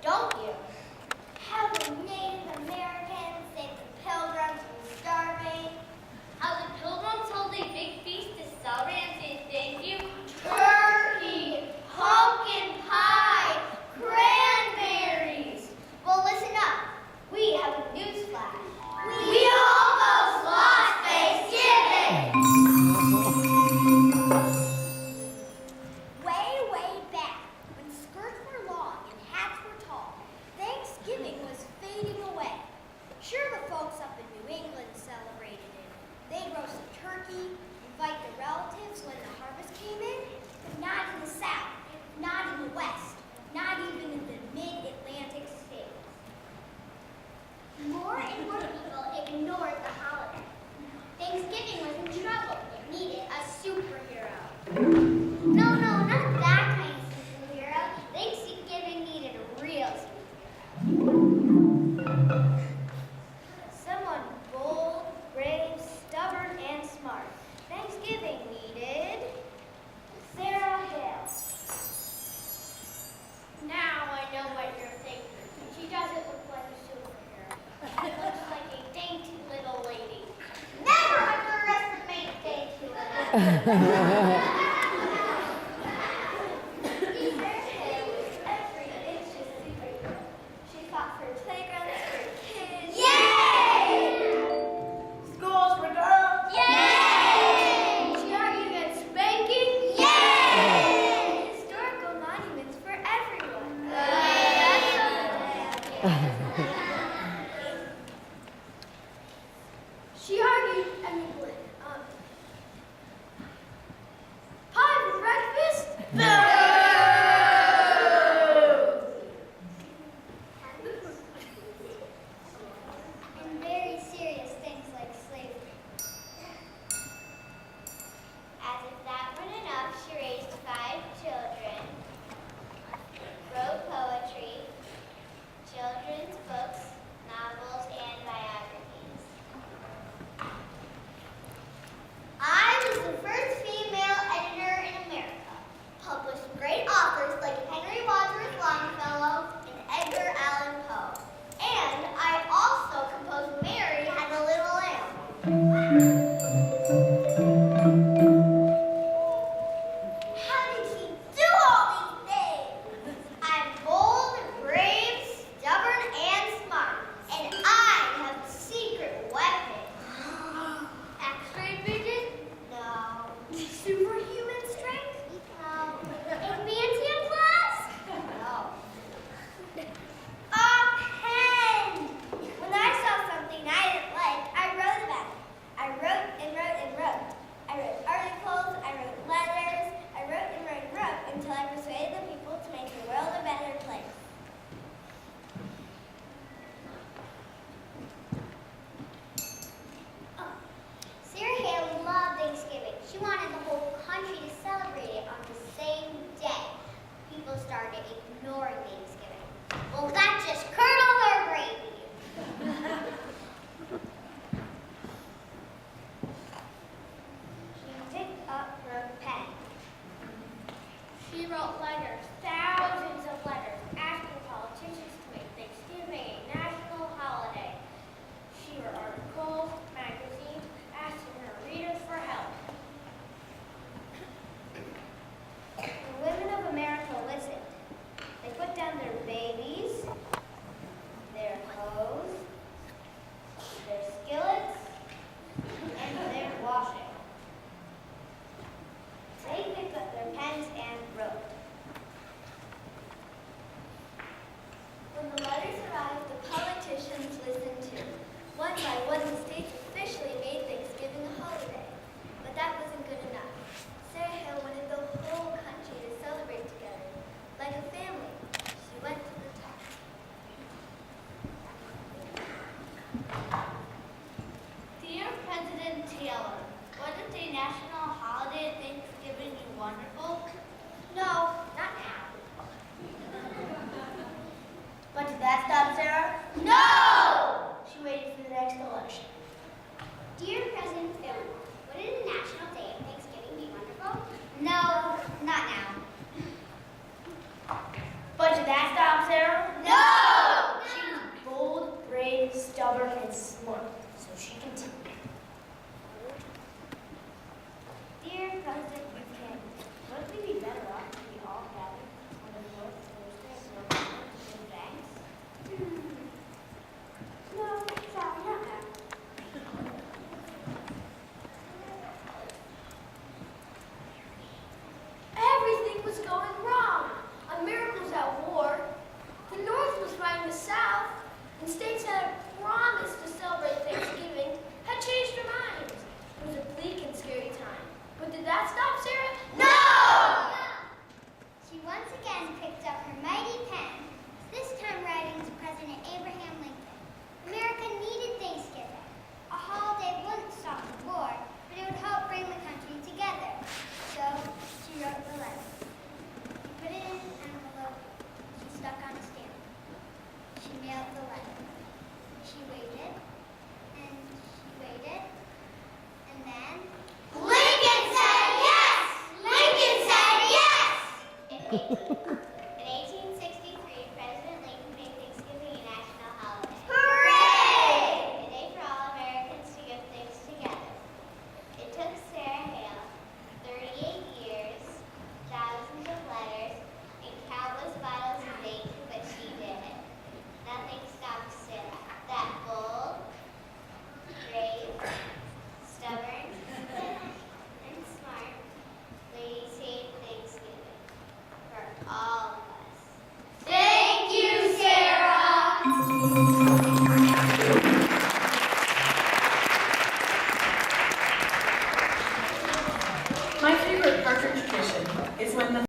don't you? How the Native Americans saved the Pilgrims from starving. How the Pilgrims held a big feast to celebrate and say thank you. Turkey, pumpkin pie, cranberries. Well, listen up. We have a news flash. We almost lost Thanksgiving. Way back, when skirts were long and hats were tall, Thanksgiving was fading away. Sure, the folks up in New England celebrated it. They'd roast a turkey, invite their relatives when the harvest came in, but not in the South, not in the West, not even in the mid-Atlantic states. More and more people ignored the holiday. Thanksgiving was in trouble. It needed a superhero. No, not that kind of superhero. Thanksgiving needed a real superhero. Someone bold, brave, stubborn, and smart. Thanksgiving needed Sarah Hale. Now I know what you're thinking. She doesn't look like a superhero. She looks like a dainty little lady. Never underestimate dainty little lady. In 1863, President Lincoln made Thanksgiving a national holiday. Hooray! A day for all Americans to give thanks together. It took Sarah Hale 38 years, thousands of letters, and countless bottles of ink, but she did it. Nothing stopped Sarah. That bold, brave, stubborn, and smart lady saved Thanksgiving for all of us. Thank you, Sarah! My favorite Partridge tradition is when the